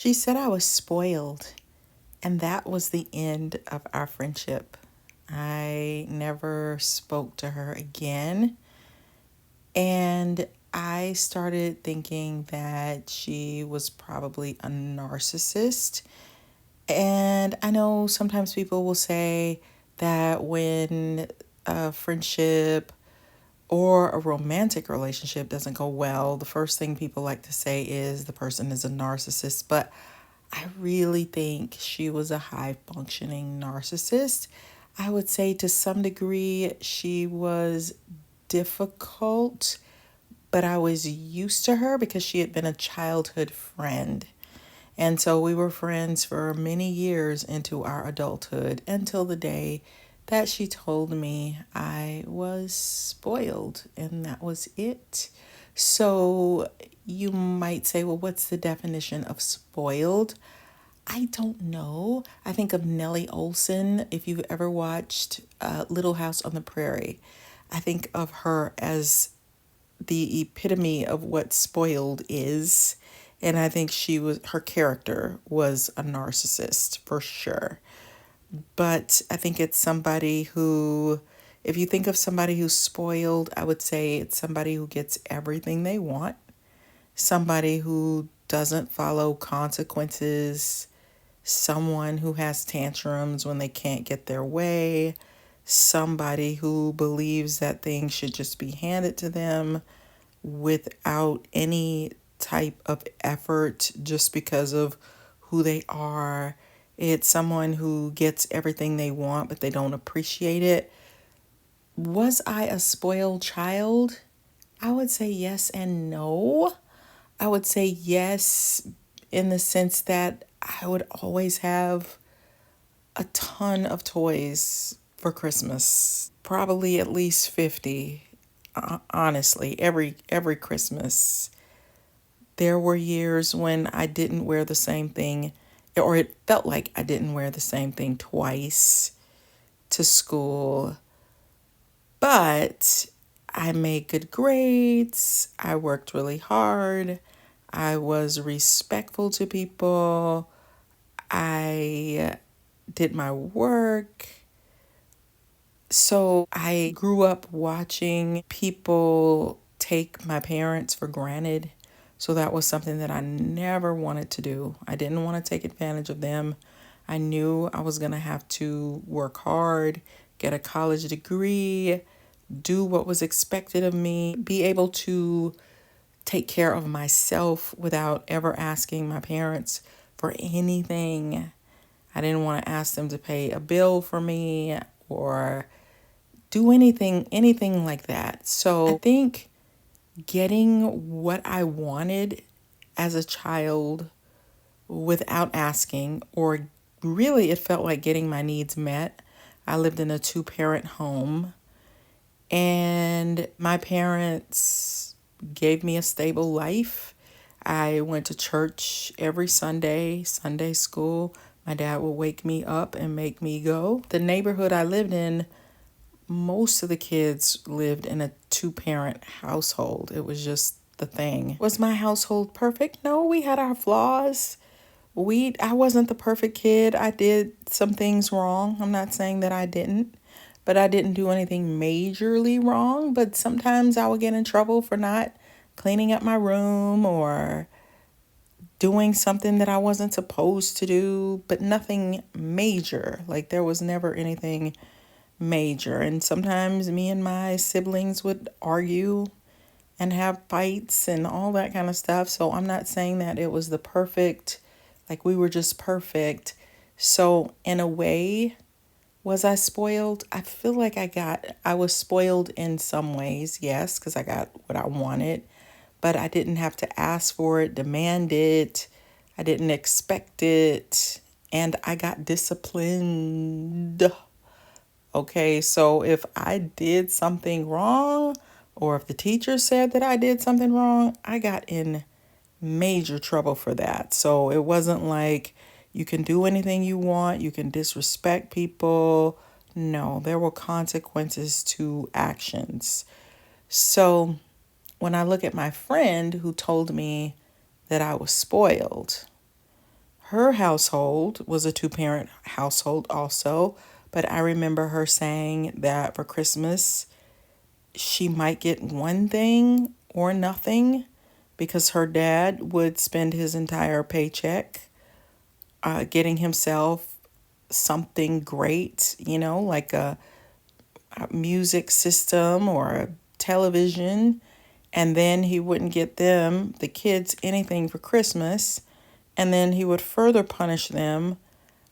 She said I was spoiled, and that was the end of our friendship. I never spoke to her again, and I started thinking that she was probably a narcissist. And I know sometimes people will say that when a friendship or a romantic relationship doesn't go well, the first thing people like to say is the person is a narcissist. But I really think she was a high functioning narcissist. I would say to some degree she was difficult, but I was used to her because she had been a childhood friend. And so we were friends for many years into our adulthood until the day that she told me I was spoiled, and that was it. So you might say, well, what's the definition of spoiled? I don't know. I think of Nellie Olson. If you've ever watched Little House on the Prairie, I think of her as the epitome of what spoiled is. And I think her character was a narcissist for sure. But I think it's somebody who, if you think of somebody who's spoiled, I would say it's somebody who gets everything they want, somebody who doesn't follow consequences, someone who has tantrums when they can't get their way, somebody who believes that things should just be handed to them without any type of effort just because of who they are. It's someone who gets everything they want, but they don't appreciate it. Was I a spoiled child? I would say yes and no. I would say yes in the sense that I would always have a ton of toys for Christmas. Probably at least 50. Honestly, every Christmas. There were years when I didn't wear the same thing, or it felt like I didn't wear the same thing twice to school. But I made good grades. I worked really hard. I was respectful to people. I did my work. So I grew up watching people take my parents for granted. So that was something that I never wanted to do. I didn't want to take advantage of them. I knew I was going to have to work hard, get a college degree, do what was expected of me, be able to take care of myself without ever asking my parents for anything. I didn't want to ask them to pay a bill for me or do anything like that. So I think getting what I wanted as a child without asking, or really it felt like getting my needs met. I lived in a 2-parent home, and my parents gave me a stable life. I went to church every Sunday school. My dad would wake me up and make me go. The neighborhood I lived in, most of the kids lived in a 2-parent household. It was just the thing. Was my household perfect? No, we had our flaws. I wasn't the perfect kid. I did some things wrong. I'm not saying that I didn't, but I didn't do anything majorly wrong. But sometimes I would get in trouble for not cleaning up my room or doing something that I wasn't supposed to do, but nothing major. Like there was never anything major. And sometimes me and my siblings would argue and have fights and all that kind of stuff. So I'm not saying that it was the perfect, like we were just perfect. So in a way, was I spoiled? I feel like I was spoiled in some ways, yes, because I got what I wanted, but I didn't have to ask for it, demand it. I didn't expect it, and I got disciplined. Okay, so if I did something wrong, or if the teacher said that I did something wrong, I got in major trouble for that. So it wasn't like you can do anything you want, you can disrespect people. No, there were consequences to actions. So when I look at my friend who told me that I was spoiled, Her household was a two-parent household also, but I remember her saying that for Christmas, she might get one thing or nothing because her dad would spend his entire paycheck getting himself something great, like a music system or a television. And then he wouldn't get them, the kids, anything for Christmas. And then he would further punish them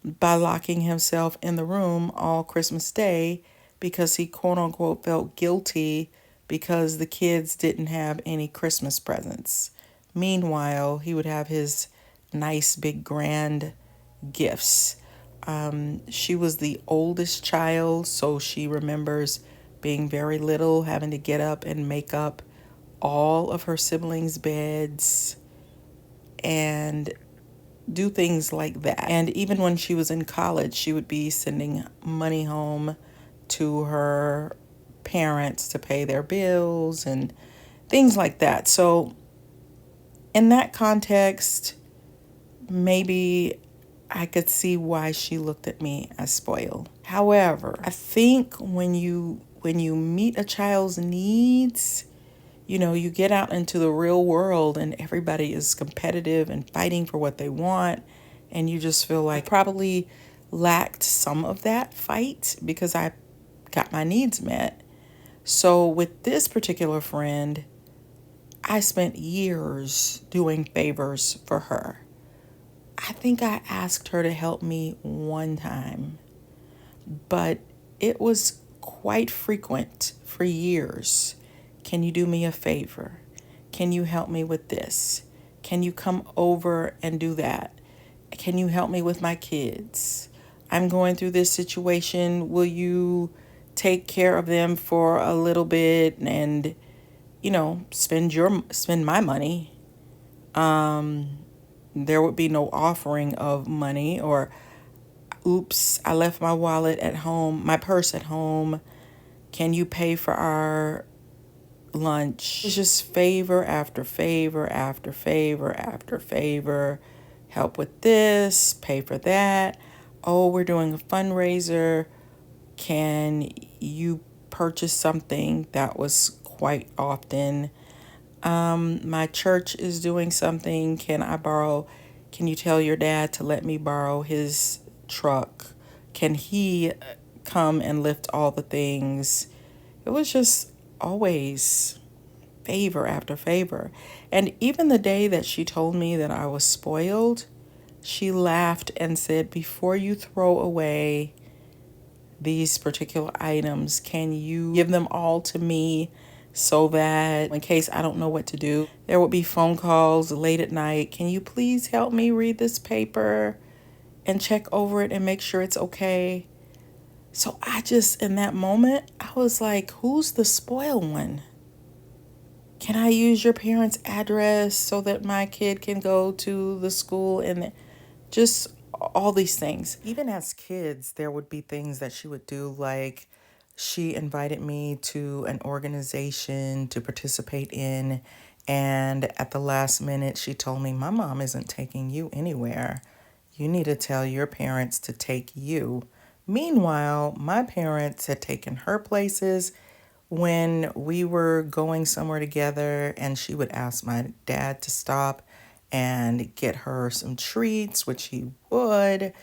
by locking himself in the room all Christmas Day because he quote unquote felt guilty because the kids didn't have any Christmas presents. Meanwhile, he would have his nice big grand gifts. She was the oldest child, so she remembers being very little, having to get up and make up all of her siblings' beds and do things like that. And even when she was in college, she would be sending money home to her parents to pay their bills and things like that. So, in that context, maybe I could see why she looked at me as spoiled. However, I think when you meet a child's needs, you get out into the real world and everybody is competitive and fighting for what they want. And you just feel like I probably lacked some of that fight because I got my needs met. So with this particular friend, I spent years doing favors for her. I think I asked her to help me one time, but it was quite frequent for years. Can you do me a favor? Can you help me with this? Can you come over and do that? Can you help me with my kids? I'm going through this situation. Will you take care of them for a little bit and, spend my money? There would be no offering of money or oops, I left my wallet at home, my purse at home. Can you pay for our lunch? It's just favor after favor after favor after favor. Help with this, pay for that. Oh, we're doing a fundraiser. Can you purchase something? That was quite often. My church is doing something. Can you tell your dad to let me borrow his truck? Can he come and lift all the things? It was just always favor after favor. And even the day that she told me that I was spoiled, she laughed and said, before you throw away these particular items, can you give them all to me so that in case I don't know what to do, there would be phone calls late at night. Can you please help me read this paper and check over it and make sure it's okay? So in that moment, I was like, who's the spoiled one? Can I use your parents' address so that my kid can go to the school? And just all these things. Even as kids, there would be things that she would do, like she invited me to an organization to participate in, and at the last minute, she told me, my mom isn't taking you anywhere. You need to tell your parents to take you. Meanwhile, my parents had taken her places when we were going somewhere together, and she would ask my dad to stop and get her some treats, which he would.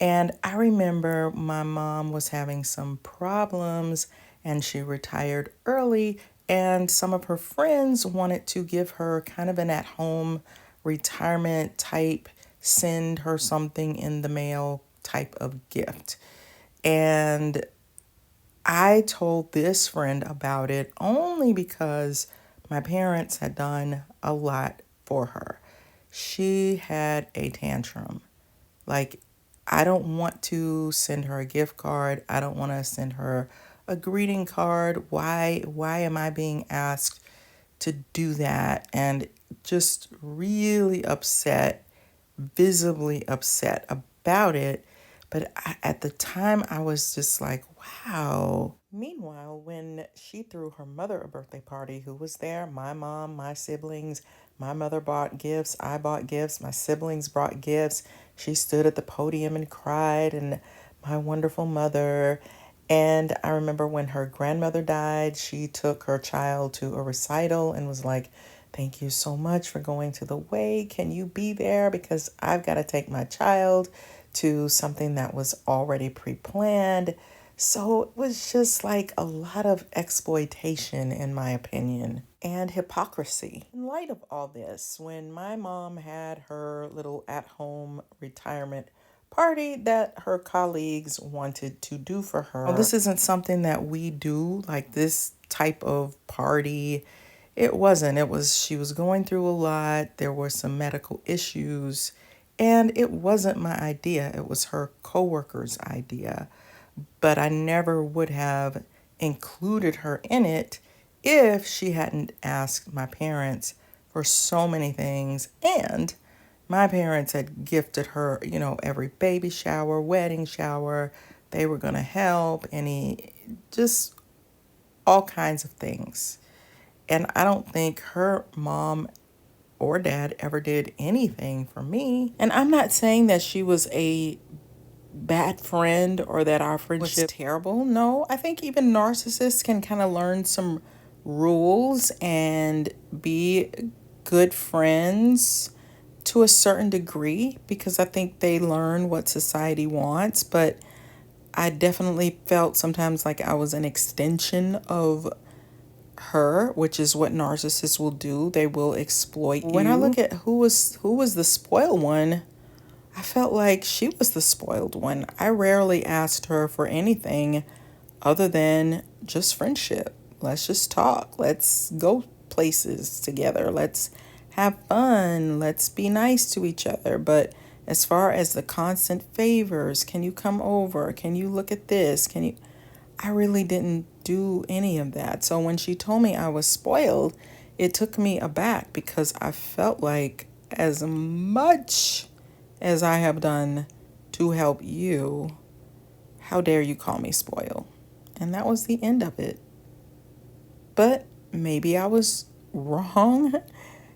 And I remember my mom was having some problems and she retired early, and some of her friends wanted to give her kind of an at-home retirement type, send her something in the mail type of gift. And I told this friend about it only because my parents had done a lot for her. She had a tantrum. Like, I don't want to send her a gift card. I don't want to send her a greeting card. Why am I being asked to do that? And just really upset, visibly upset about it. But at the time, I was just like, wow. Meanwhile, when she threw her mother a birthday party, who was there? My mom, my siblings, My mother bought gifts. I bought gifts. My siblings brought gifts. She stood at the podium and cried, and my wonderful mother. And I remember when her grandmother died, she took her child to a recital and was like, "Thank you so much for going to the wake. Can you be there? Because I've got to take my child to something that was already pre planned." So it was just like a lot of exploitation, in my opinion, and hypocrisy. In light of all this, when my mom had her little at home retirement party that her colleagues wanted to do for her, well, this isn't something that we do, like this type of party. It wasn't. It was, she was going through a lot. There were some medical issues, and it wasn't my idea. It was her coworker's idea, but I never would have included her in it if she hadn't asked my parents for so many things. And my parents had gifted her, every baby shower, wedding shower. They were going to help, just all kinds of things. And I don't think her mom or dad ever did anything for me. And I'm not saying that she was a bad friend or that our friendship was terrible. No, I think even narcissists can kind of learn some rules and be good friends to a certain degree, because I think they learn what society wants. But I definitely felt sometimes like I was an extension of her, which is what narcissists will do. They will exploit you. When I look at who was the spoiled one, I felt like she was the spoiled one. I rarely asked her for anything other than just friendship. Let's just talk. Let's go places together. Let's have fun. Let's be nice to each other. But as far as the constant favors, can you come over? Can you look at this? I really didn't do any of that. So when she told me I was spoiled, it took me aback, because I felt like as much as I have done to help you, how dare you call me spoiled? And that was the end of it. But maybe I was wrong.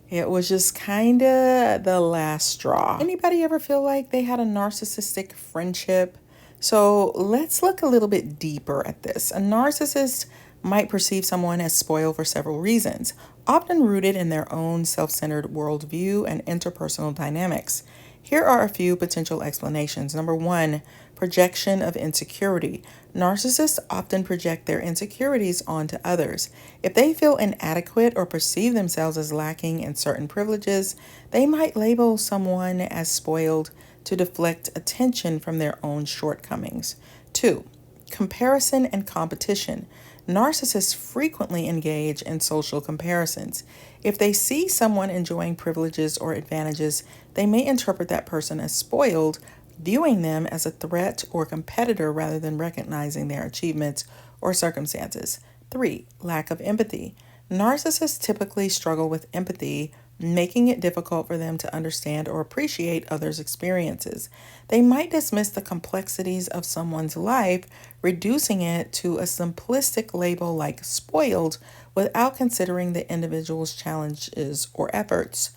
It was just kind of the last straw. Anybody ever feel like they had a narcissistic friendship? So let's look a little bit deeper at this. A narcissist might perceive someone as spoiled for several reasons, often rooted in their own self-centered worldview and interpersonal dynamics. Here are a few potential explanations. Number one, projection of insecurity. Narcissists often project their insecurities onto others. If they feel inadequate or perceive themselves as lacking in certain privileges, they might label someone as spoiled to deflect attention from their own shortcomings. Two, comparison and competition. Narcissists frequently engage in social comparisons. If they see someone enjoying privileges or advantages, they may interpret that person as spoiled, viewing them as a threat or competitor rather than recognizing their achievements or circumstances. Three, lack of empathy. Narcissists typically struggle with empathy, making it difficult for them to understand or appreciate others' experiences. They might dismiss the complexities of someone's life, reducing it to a simplistic label like spoiled without considering the individual's challenges or efforts.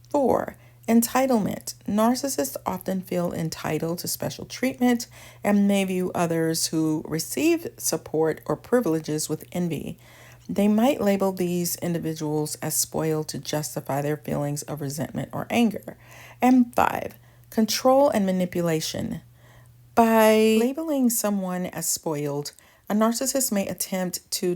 4. Entitlement. Narcissists often feel entitled to special treatment and may view others who receive support or privileges with envy. They might label these individuals as spoiled to justify their feelings of resentment or anger. And 5, control and manipulation. By labeling someone as spoiled, a narcissist may attempt to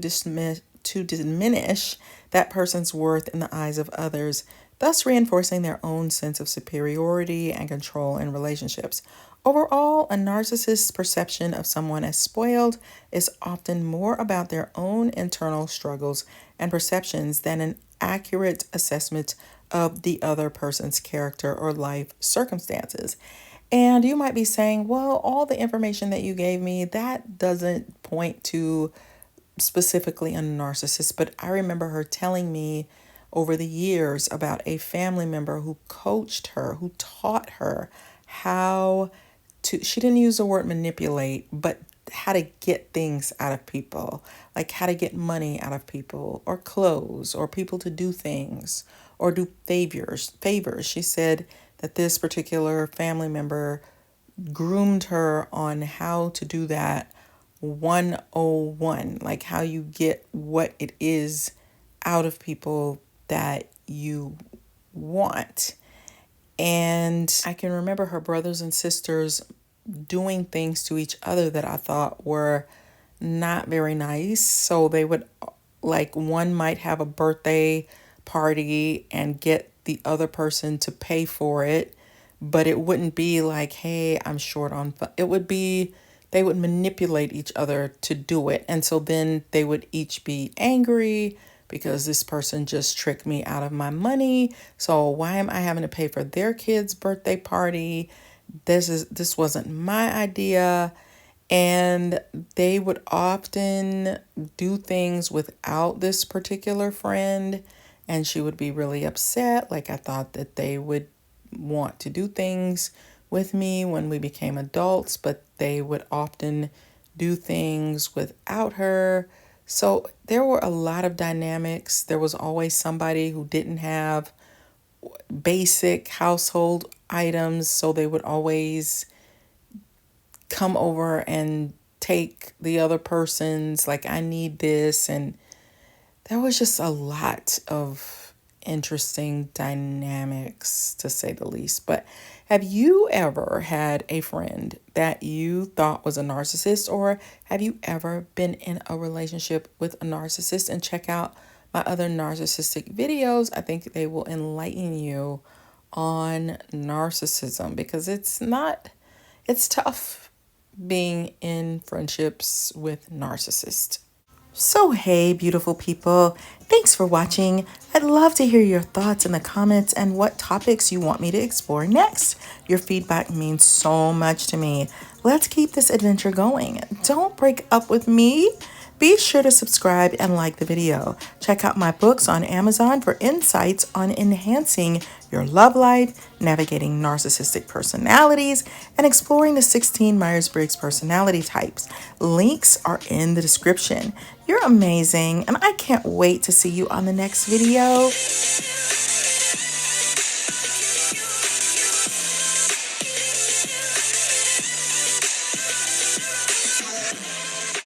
diminish that person's worth in the eyes of others, thus reinforcing their own sense of superiority and control in relationships. Overall, a narcissist's perception of someone as spoiled is often more about their own internal struggles and perceptions than an accurate assessment of the other person's character or life circumstances. And you might be saying, well, all the information that you gave me, that doesn't point to specifically a narcissist. But I remember her telling me over the years about a family member who coached her, who taught her how to, she didn't use the word manipulate, but how to get things out of people, like how to get money out of people or clothes or people to do things or do favors. She said that this particular family member groomed her on how to do that 101, like how you get what it is out of people that you want. And I can remember her brothers and sisters doing things to each other that I thought were not very nice. So they would, like, one might have a birthday party and get the other person to pay for it, but it wouldn't be like, hey, I'm short on it would be they would manipulate each other to do it. And so then they would each be angry because this person just tricked me out of my money. So why am I having to pay for their kid's birthday party? This wasn't my idea. And they would often do things without this particular friend, and she would be really upset. Like, I thought that they would want to do things with me when we became adults, but they would often do things without her. So there were a lot of dynamics. There was always somebody who didn't have basic household items, so they would always come over and take the other person's, like, I need this. And there was just a lot of interesting dynamics, to say the least. But have you ever had a friend that you thought was a narcissist, or have you ever been in a relationship with a narcissist? And check out my other narcissistic videos. I think they will enlighten you on narcissism, because it's tough being in friendships with narcissists. So, hey, beautiful people, thanks for watching. I'd love to hear your thoughts in the comments and what topics you want me to explore next. Your feedback means so much to me. Let's keep this adventure going. Don't break up with me. Be sure to subscribe and like the video. Check out my books on Amazon for insights on enhancing your love life, navigating narcissistic personalities, and exploring the 16 Myers-Briggs personality types. Links are in the description. You're amazing, and I can't wait to see you on the next video.